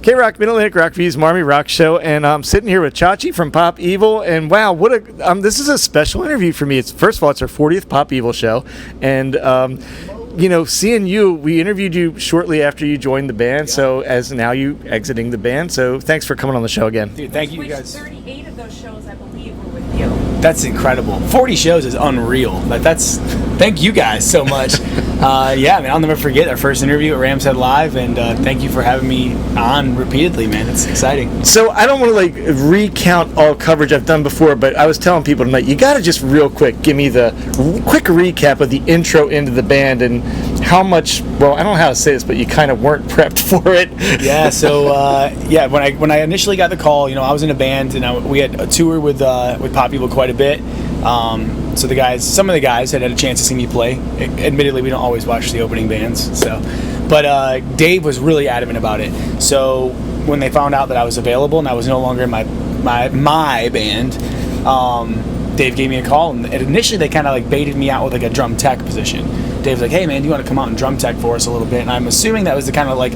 K-Rock, Mid-Atlantic Rock Views, Marmy Rock Show, and I'm sitting here with Chachi from Pop Evil, and wow, what a this is a special interview for me. It's first of all, it's our 40th Pop Evil show, and you know, seeing you, we interviewed you shortly after you joined the band, so as now you exiting the band, so thanks for coming on the show again. Dude, thank you guys. 38 of those shows, I believe, were with you. That's incredible. 40 shows is unreal. Like thank you guys so much. Yeah, man, I'll never forget our first interview at Rams Head Live, and thank you for having me on repeatedly, man. It's exciting. So I don't want to like recount all coverage I've done before, but I was telling people tonight, you got to just real quick give me the quick recap of the intro into the band and how much. Well, I don't know how to say this, but you kind of weren't prepped for it. Yeah. So yeah, when I initially got the call, you know, I was in a band and we had a tour with Pop Evil quite a bit. So some of the guys had a chance to see me play. Admittedly, we don't always watch the opening bands, but Dave was really adamant about it. So when they found out that I was available and I was no longer in my band, Dave gave me a call, and initially they kind of like baited me out with like a drum tech position. Dave's like, "Hey man, do you want to come out and drum tech for us a little bit?" And I'm assuming that was to kind of like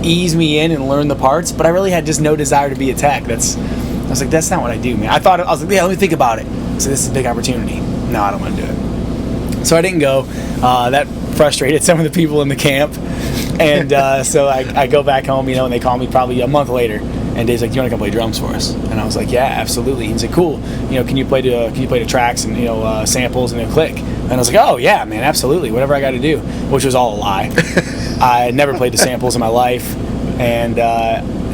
ease me in and learn the parts, but I really had just no desire to be a tech. I was like, that's not what I do, man. I was like, yeah, let me think about it. So this is a big opportunity. No, I don't want to do it. So I didn't go. That frustrated some of the people in the camp. And so I go back home, you know, and they call me probably a month later. And Dave's like, "Do you want to come play drums for us?" And I was like, "Yeah, absolutely." He's like, "Cool. You know, can you play the tracks and, you know, samples and a click?" And I was like, "Oh yeah, man, absolutely. Whatever I got to do," which was all a lie. I had never played the samples in my life, and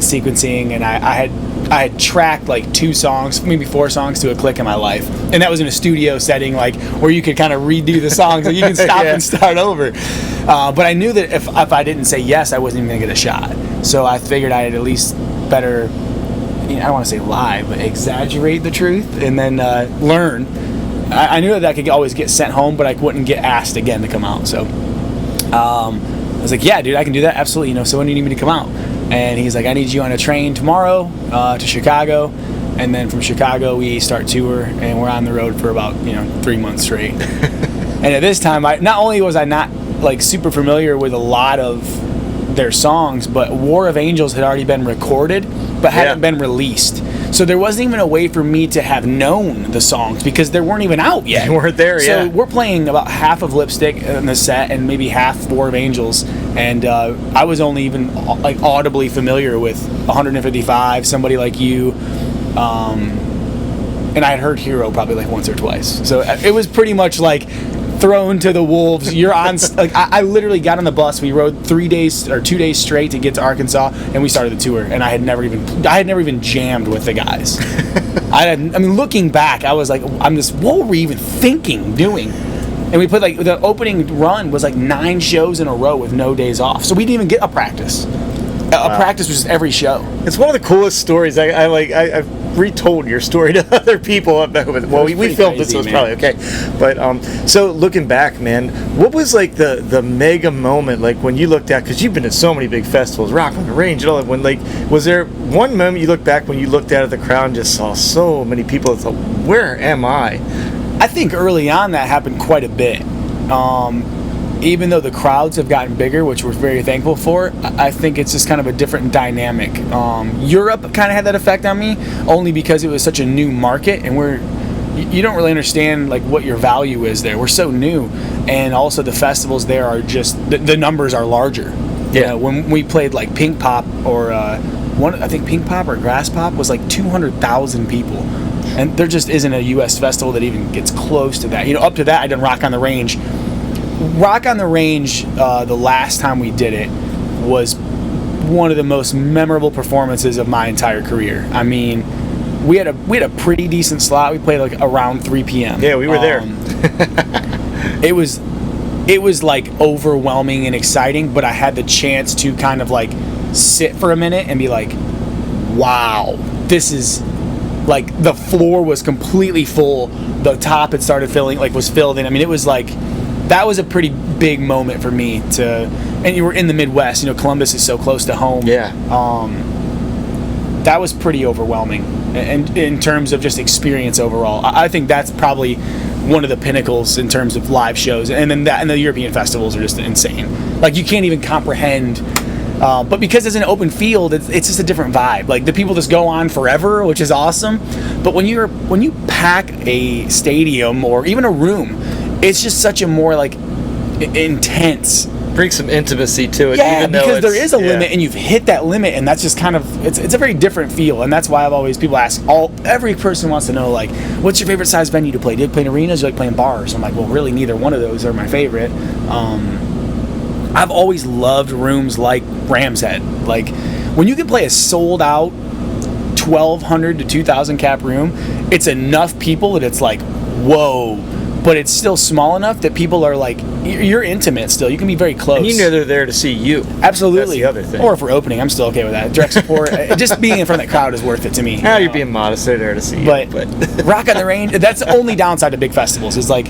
sequencing, and I had tracked like 2 songs, maybe 4 songs to a click in my life, and that was in a studio setting, like where you could kind of redo the songs, like you can stop and start over. But I knew that if I didn't say yes, I wasn't even gonna get a shot. So I figured I had at least better, you know, I don't want to say lie, but exaggerate the truth and then learn. I knew that I could always get sent home, but I wouldn't get asked again to come out. So I was like, "Yeah, dude, I can do that, absolutely. You know, so when do you need me to come out?" And he's like, "I need you on a train tomorrow to Chicago, and then from Chicago we start tour, and we're on the road for about 3 months straight." And at this time, not only was I not like super familiar with a lot of their songs, but War of Angels had already been recorded, but hadn't been released. So there wasn't even a way for me to have known the songs because they weren't even out yet. They weren't there yet. So we're playing about half of Lipstick in the set and maybe half War of Angels, and I was only even like audibly familiar with 155, Somebody Like You, and I had heard Hero probably like once or twice. So it was pretty much like thrown to the wolves. You're on. Like I literally got on the bus. We rode 2 days straight to get to Arkansas, and we started the tour. And I had never even jammed with the guys. I mean, looking back, I was like, what were we even thinking doing? And we put like the opening run was like 9 shows in a row with no days off. So we didn't even get a practice. Wow. A practice was just every show. It's one of the coolest stories. I've retold your story to other people. Well, we filmed it, so it's probably okay. But so looking back, man, what was like the mega moment, like when you looked at, because you've been at so many big festivals, Rock on the Range and all that, when like, was there one moment you look back when you looked out at the crowd and just saw so many people and thought, where am I? I think early on that happened quite a bit. Even though the crowds have gotten bigger, which we're very thankful for, I think it's just kind of a different dynamic. Europe kind of had that effect on me, only because it was such a new market, and you don't really understand like what your value is there. We're so new, and also the festivals there are just the numbers are larger. Yeah. You know, when we played like Pink Pop or I think Pink Pop or Grass Pop was like 200,000 people, and there just isn't a U.S. festival that even gets close to that. You know, up to that, I done Rock on the Range. Rock on the Range, the last time we did it, was one of the most memorable performances of my entire career. I mean, we had a pretty decent slot. We played like around 3 p.m. Yeah, we were there. It was like overwhelming and exciting, but I had the chance to kind of like sit for a minute and be like, wow, this is like, the floor was completely full. The top had started was filled in. I mean, it was like, that was a pretty big moment for me and you were in the Midwest, you know, Columbus is so close to home. Yeah. That was pretty overwhelming and in terms of just experience overall. I think that's probably one of the pinnacles in terms of live shows, and then that and the European festivals are just insane. Like, you can't even comprehend But because it's an open field, it's just a different vibe. Like the people just go on forever, which is awesome. But when you pack a stadium or even a room, it's just such a more like intense. Bring some intimacy to it. Yeah, even though because there is a limit, and you've hit that limit, and that's just kind of it's a very different feel, and that's why people ask every person wants to know like, what's your favorite size venue to play? Do you like playing arenas? Do you like playing bars? I'm like, well, really, neither one of those are my favorite. I've always loved rooms like Ram's Head. Like when you can play a sold out 1,200 to 2,000 cap room, it's enough people that it's like, whoa. But it's still small enough that people are like, you're intimate still. You can be very close. And you know they're there to see you. Absolutely. That's the other thing. Or if we're opening, I'm still okay with that. Direct support. Just being in front of that crowd is worth it to me. Now you're being modest. They're there to see you. But Rock on the Range, that's the only downside to big festivals. Is like,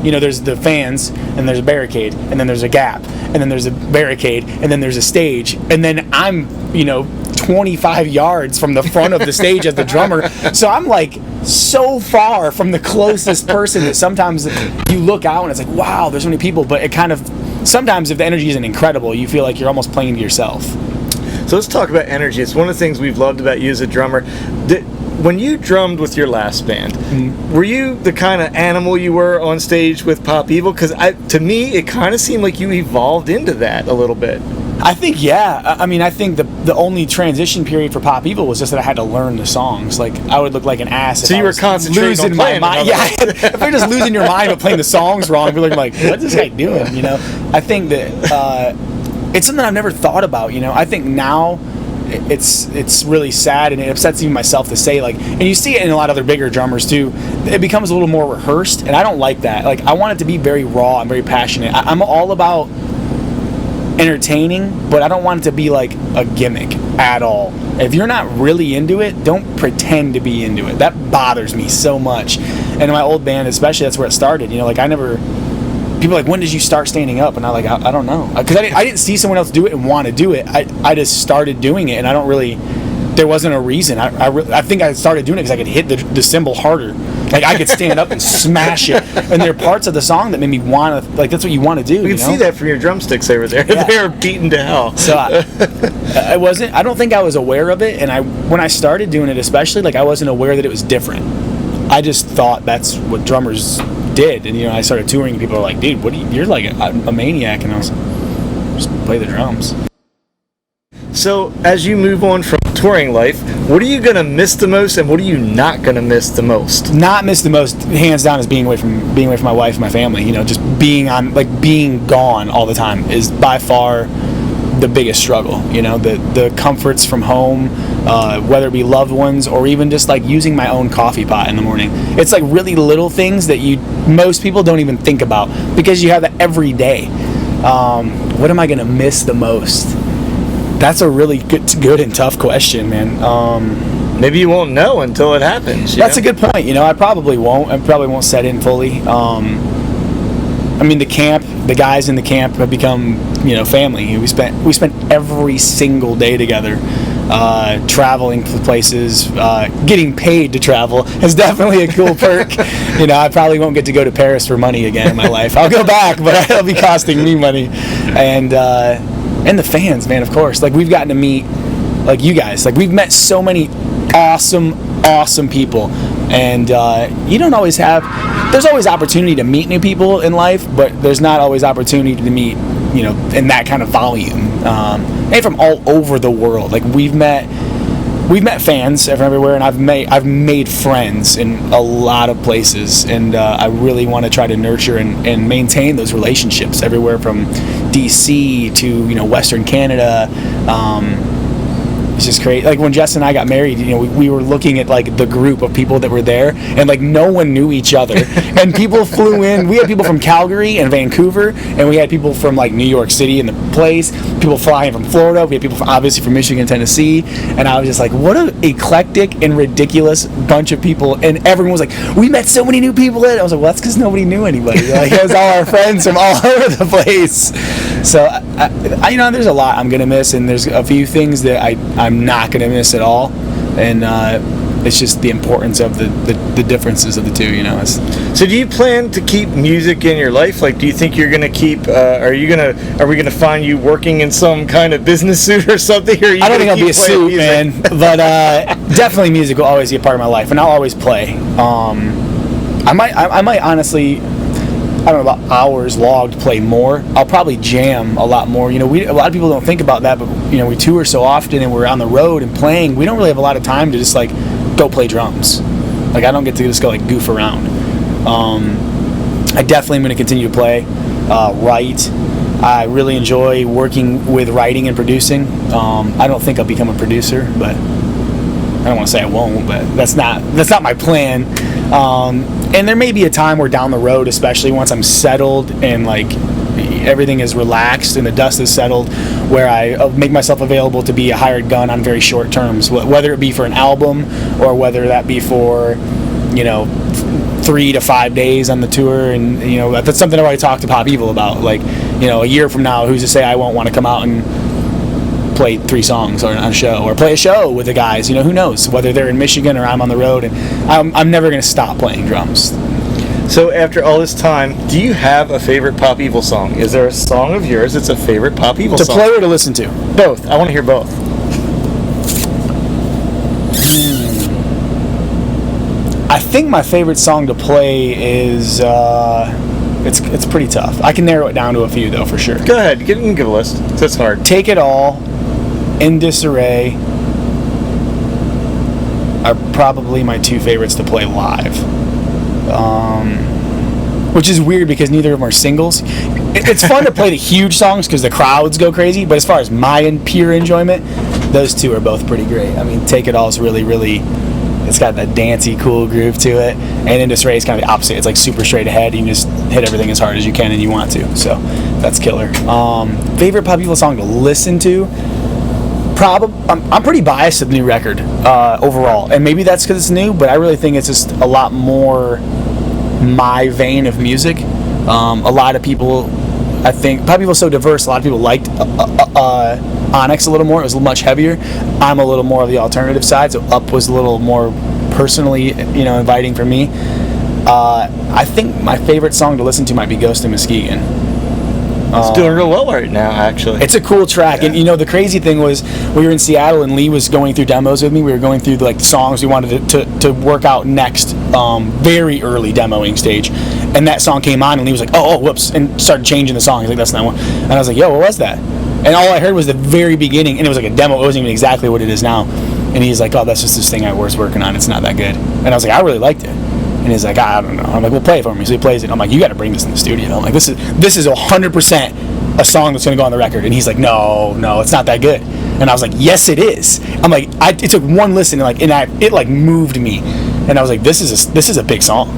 there's the fans, and there's a barricade, and then there's a gap, and then there's a barricade, and then there's a stage, and then I'm, 25 yards from the front of the stage as the drummer. So I'm like so far from the closest person that sometimes you look out and it's like, wow, there's so many people. But it kind of, sometimes if the energy isn't incredible, you feel like you're almost playing to yourself. So let's talk about energy. It's one of the things we've loved about you as a drummer. When you drummed with your last band, were you the kind of animal you were on stage with Pop Evil? Because to me, it kind of seemed like you evolved into that a little bit. I think, yeah. I mean, I think the only transition period for Pop Evil was just that I had to learn the songs. Like, I would look like an ass if so you were concentrating losing on my playing mind. Yeah, if you're just losing your mind but playing the songs wrong, you're looking like, what's this guy doing? I think that it's something I've never thought about. I think now it's really sad, and it upsets even myself to say, like, and you see it in a lot of other bigger drummers too. It becomes a little more rehearsed, and I don't like that. Like, I want it to be very raw and very passionate. I'm all about entertaining, but I don't want it to be like a gimmick at all. If you're not really into it, don't pretend to be into it. That bothers me so much. And in my old band especially, that's where it started. People are like, when did you start standing up? And I don't know, because I didn't see someone else do it and want to do it. I just started doing it, and I don't really, there wasn't a reason. I think I started doing it because I could hit the cymbal harder. Like, I could stand up and smash it. And there are parts of the song that made me want to, like, that's what you want to do. We can see that from your drumsticks over there. Yeah. They're beaten to hell. So I don't think I was aware of it. And when I started doing it especially, like, I wasn't aware that it was different. I just thought that's what drummers did. And, I started touring, and people are like, dude, you're like a maniac. And I was like, just play the drums. So as you move on from touring life, what are you going to miss the most, and what are you not going to miss the most? Not miss the most, hands down, is being away from my wife and my family. Just being gone all the time is by far the biggest struggle. The comforts from home, whether it be loved ones or even just like using my own coffee pot in the morning. It's like really little things that most people don't even think about because you have that every day. What am I going to miss the most? That's a really good and tough question, man. Maybe you won't know until it happens. That's a good point. I probably won't. I probably won't set in fully. The guys in the camp have become, family. We spent every single day together, traveling to places, getting paid to travel is definitely a cool perk. I probably won't get to go to Paris for money again in my life. I'll go back, but it'll be costing me money. And the fans, man, of course. Like, we've gotten to meet, like, you guys. Like, we've met so many awesome people. And you don't always there's always opportunity to meet new people in life, but there's not always opportunity to meet, in that kind of volume. And from all over the world. Like, we've met fans from everywhere, and I've made friends in a lot of places, and I really want to try to nurture and maintain those relationships everywhere from DC to Western Canada. It's just great. Like, when Jess and I got married, we were looking at like the group of people that were there, and like no one knew each other. And people flew in. We had people from Calgary and Vancouver, and we had people from like New York City in the place. People flying from Florida. We had people obviously from Michigan and Tennessee. And I was just like, what an eclectic and ridiculous bunch of people. And everyone was like, we met so many new people. And I was like, well, that's because nobody knew anybody. Like, it was all our friends from all over the place. So I there's a lot I'm gonna miss, and there's a few things that I'm not gonna miss at all. And it's just the importance of the differences of the two, you know. So do you plan to keep music in your life? Like, do you think you're gonna keep? Are we gonna find you working in some kind of business suit or something? Or I don't think I'll be a suit, music? Man, but definitely music will always be a part of my life, and I'll always play. I might honestly, I don't know about hours logged, play more. I'll probably jam a lot more. You know, a lot of people don't think about that, but you know, we tour so often and we're on the road and playing. We don't really have a lot of time to just like go play drums. Like I don't get to just go like goof around. I definitely am going to continue to play, write. I really enjoy working with writing and producing. I don't think I'll become a producer, but I don't want to say I won't, but that's not my plan. And there may be a time where down the road, especially once I'm settled and like everything is relaxed and the dust is settled, where I make myself available to be a hired gun on very short terms, whether it be for an album or whether that be for, you know, 3 to 5 days on the tour. And you know, that's something I've already talked to Pop Evil about. Like, you know, a year from now, who's to say I won't want to come out and play 3 songs on a show, or play a show with the guys. You know, who knows, whether they're in Michigan or I'm on the road. And I'm never going to stop playing drums. So after all this time, do you have a favorite Pop Evil song? Is there a song of yours that's a favorite Pop Evil song? To play or to listen to? Both. I want to hear both. I think my favorite song to play is it's pretty tough. I can narrow it down to a few though, for sure. Go ahead, give a list. That's hard. Take It All, In Disarray are probably my 2 favorites to play live. Which is weird because neither of them are singles. It's fun to play the huge songs because the crowds go crazy, but as far as my pure enjoyment, those 2 are both pretty great. I mean, Take It All is really, really, it's got that dancey, cool groove to it, and In Disarray is kind of the opposite. It's like super straight ahead. You can just hit everything as hard as you can and you want to. So that's killer. Favorite Pop Evil song to listen to? I'm pretty biased to the new record overall, and maybe that's because it's new, but I really think it's just a lot more my vein of music. A lot of people, I think, Pop Evil's so diverse. A lot of people liked Onyx a little more. It was much heavier. I'm a little more of the alternative side, so Up was a little more personally, you know, inviting for me. I think my favorite song to listen to might be Ghost in Muskegon. It's doing real well right now, actually. It's a cool track, yeah. And you know, the crazy thing was, we were in Seattle and Lee was going through demos with me. We were going through like songs we wanted to work out next, very early demoing stage, and that song came on and Lee was like, oh whoops, and started changing the song. He's like, that's not one, and I was like, yo, what was that? And all I heard was the very beginning, and it was like a demo. It wasn't even exactly what it is now. And he's like, oh, that's just this thing I was working on. It's not that good. And I was like, I really liked it. And he's like, I don't know. I'm like, well, play it for me. So he plays it. I'm like, you got to bring this in the studio. I'm like, this is 100% a song that's going to go on the record. And he's like, no, it's not that good. And I was like, yes, it is. I'm like, it took one listen and it moved me. And I was like, this is a big song.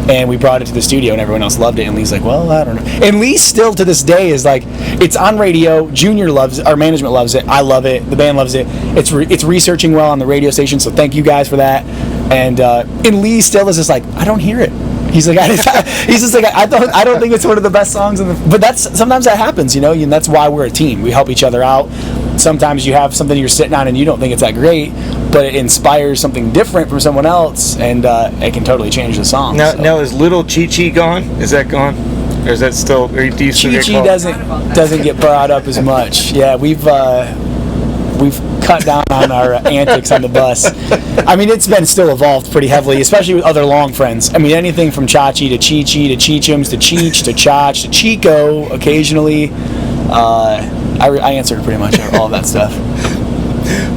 And we brought it to the studio and everyone else loved it. And Lee's like, well, I don't know. And Lee still to this day is like, it's on radio. Junior loves it. Our management loves it. I love it. The band loves it. It's researching well on the radio station. So thank you guys for that. And Lee still is just like, I don't hear it. He's like, he's just like, I don't think it's one of the best songs but sometimes that happens, you know, and that's why we're a team. We help each other out. Sometimes you have something you're sitting on and you don't think it's that great, but it inspires something different from someone else, and it can totally change the song. Now is Little Chachi gone? Is that gone? Or is that still, or do you still get called? doesn't get brought up as much. Yeah, we've cut down on our antics on the bus. I mean, it's been still evolved pretty heavily, especially with other long friends. I mean, anything from Chachi to Chi-Chi to Cheechums to Cheech to Chach to Chico occasionally. I answered pretty much all of that stuff.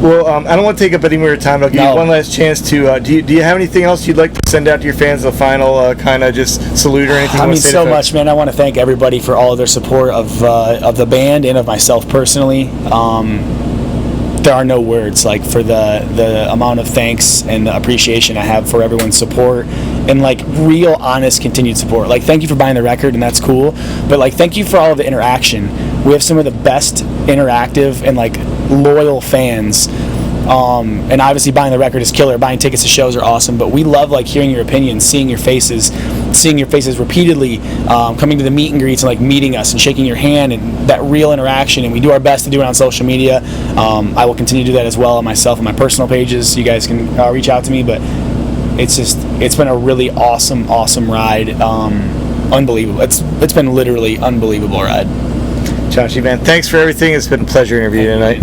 Well, I don't want to take up any more time. I'll give you one last chance to. Do you have anything else you'd like to send out to your fans? The final kind of just salute or anything? I mean, so much, man. I want to thank everybody for all of their support of the band and of myself personally. There are no words like for the amount of thanks and the appreciation I have for everyone's support and like real honest continued support. Like, thank you for buying the record, and that's cool, but like, thank you for all of the interaction. We have some of the best interactive and like loyal fans, and obviously buying the record is killer. Buying tickets to shows are awesome, but we love like hearing your opinions, seeing your faces, seeing your faces repeatedly, coming to the meet and greets and like meeting us and shaking your hand and that real interaction. And we do our best to do it on social media. I will continue to do that as well on myself and my personal pages. You guys can reach out to me, but it's been a really awesome ride. Unbelievable. It's been literally unbelievable ride. Chachi, man, thanks for everything. It's been a pleasure interviewing you tonight.